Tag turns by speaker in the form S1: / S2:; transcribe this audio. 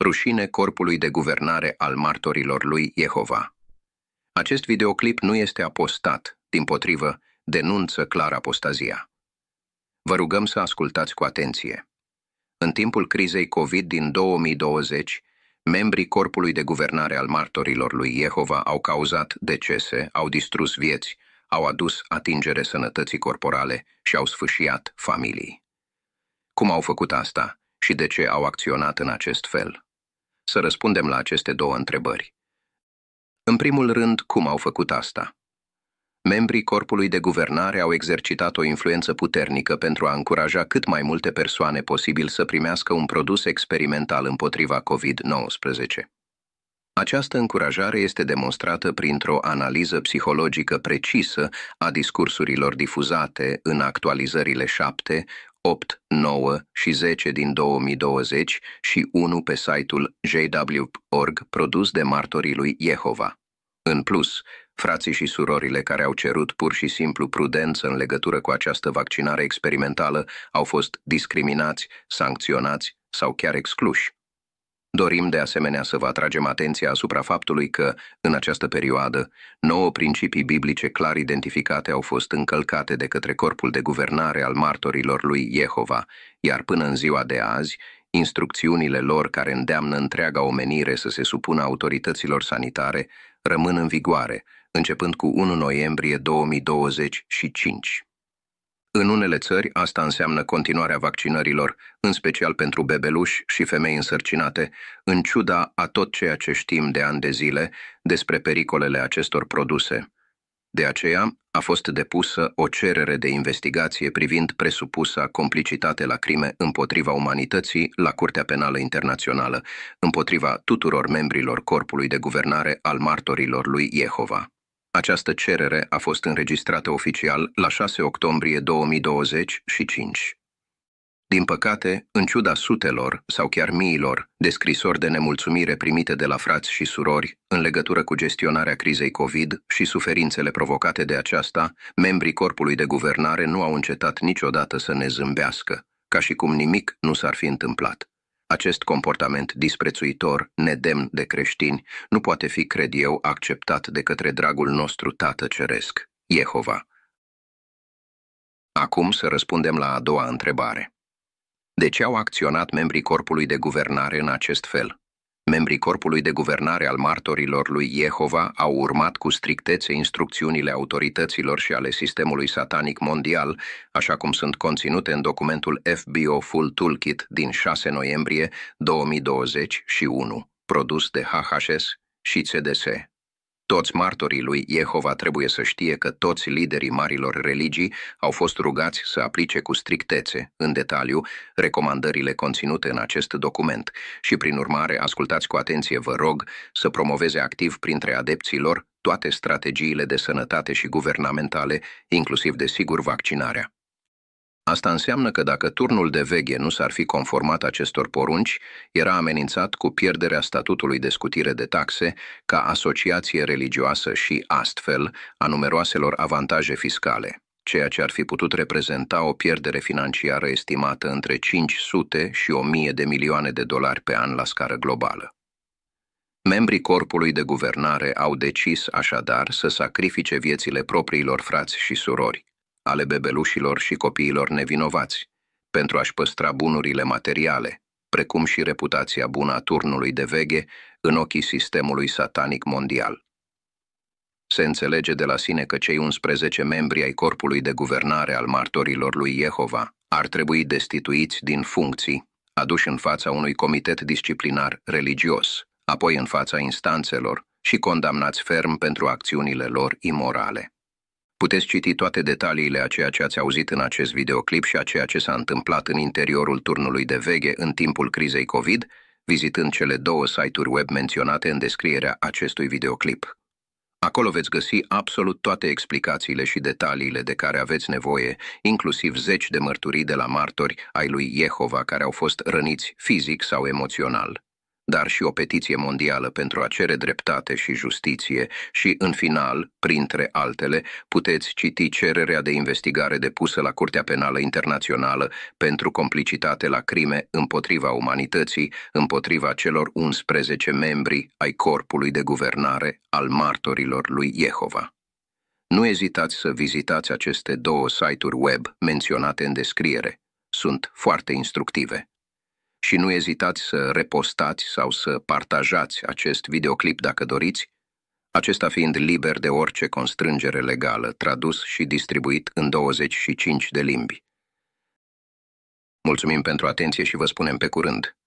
S1: Rușine corpului de guvernare al martorilor lui Jehova. Acest videoclip nu este apostat, dimpotrivă, denunță clar apostazia. Vă rugăm să ascultați cu atenție. În timpul crizei COVID din 2020, membrii corpului de guvernare al martorilor lui Jehova au cauzat decese, au distrus vieți, au adus atingere sănătății corporale și au sfâșiat familii. Cum au făcut asta și de ce au acționat în acest fel? Să răspundem la aceste două întrebări. În primul rând, cum au făcut asta? Membrii corpului de guvernare au exercitat o influență puternică pentru a încuraja cât mai multe persoane posibil să primească un produs experimental împotriva COVID-19. Această încurajare este demonstrată printr-o analiză psihologică precisă a discursurilor difuzate în actualizările 7, 8, 9 și 10 din 2020 și 1 pe site-ul jw.org produs de martorii lui Jehova. În plus, frații și surorile care au cerut pur și simplu prudență în legătură cu această vaccinare experimentală au fost discriminați, sancționați sau chiar excluși. Dorim de asemenea să vă atragem atenția asupra faptului că, în această perioadă, 9 principii biblice clar identificate au fost încălcate de către corpul de guvernare al martorilor lui Jehova, iar până în ziua de azi, instrucțiunile lor care îndeamnă întreaga omenire să se supună autorităților sanitare rămân în vigoare, începând cu 1 noiembrie 2025. În unele țări, asta înseamnă continuarea vaccinărilor, în special pentru bebeluși și femei însărcinate, în ciuda a tot ceea ce știm de ani de zile despre pericolele acestor produse. De aceea, a fost depusă o cerere de investigație privind presupusa complicitate la crime împotriva umanității la Curtea Penală Internațională, împotriva tuturor membrilor corpului de guvernare al martorilor lui Jehova. Această cerere a fost înregistrată oficial la 6 octombrie 2025. Din păcate, în ciuda sutelor sau chiar miilor de scrisori de nemulțumire primite de la frați și surori în legătură cu gestionarea crizei COVID și suferințele provocate de aceasta, membrii corpului de guvernare nu au încetat niciodată să ne zâmbească, ca și cum nimic nu s-ar fi întâmplat. Acest comportament disprețuitor, nedemn de creștini, nu poate fi, cred eu, acceptat de către dragul nostru Tată Ceresc, Jehova. Acum să răspundem la a doua întrebare. De ce au acționat membrii corpului de guvernare în acest fel? Membrii corpului de guvernare al martorilor lui Jehova au urmat cu strictețe instrucțiunile autorităților și ale sistemului satanic mondial, așa cum sunt conținute în documentul FBO Full Toolkit din 6 noiembrie 2021, produs de HHS și CDC. Toți martorii lui Jehova trebuie să știe că toți liderii marilor religii au fost rugați să aplice cu strictețe, în detaliu, recomandările conținute în acest document și, prin urmare, ascultați cu atenție, vă rog, să promoveze activ printre adepții lor toate strategiile de sănătate și guvernamentale, inclusiv, desigur, vaccinarea. Asta înseamnă că dacă turnul de veghe nu s-ar fi conformat acestor porunci, era amenințat cu pierderea statutului de scutire de taxe ca asociație religioasă și, astfel, a numeroaselor avantaje fiscale, ceea ce ar fi putut reprezenta o pierdere financiară estimată între 500 și 1000 de milioane de dolari pe an la scară globală. Membrii corpului de guvernare au decis așadar să sacrifice viețile propriilor frați și surori, ale bebelușilor și copiilor nevinovați, pentru a-și păstra bunurile materiale, precum și reputația bună a turnului de veghe în ochii sistemului satanic mondial. Se înțelege de la sine că cei 11 membri ai corpului de guvernare al martorilor lui Jehova ar trebui destituiți din funcții, aduși în fața unui comitet disciplinar religios, apoi în fața instanțelor și condamnați ferm pentru acțiunile lor imorale. Puteți citi toate detaliile a ceea ce ați auzit în acest videoclip și a ceea ce s-a întâmplat în interiorul turnului de veghe în timpul crizei COVID, vizitând cele 2 site-uri web menționate în descrierea acestui videoclip. Acolo veți găsi absolut toate explicațiile și detaliile de care aveți nevoie, inclusiv 10 de mărturii de la martori ai lui Jehova care au fost răniți fizic sau emoțional. dar și o petiție mondială pentru a cere dreptate și justiție și, în final, printre altele, puteți citi cererea de investigare depusă la Curtea Penală Internațională pentru complicitate la crime împotriva umanității, împotriva celor 11 membri ai Corpului de Guvernare al Martorilor lui Jehova. Nu ezitați să vizitați aceste 2 site-uri web menționate în descriere. Sunt foarte instructive. Și nu ezitați să repostați sau să partajați acest videoclip dacă doriți, acesta fiind liber de orice constrângere legală, tradus și distribuit în 25 de limbi. Mulțumim pentru atenție și vă spunem pe curând!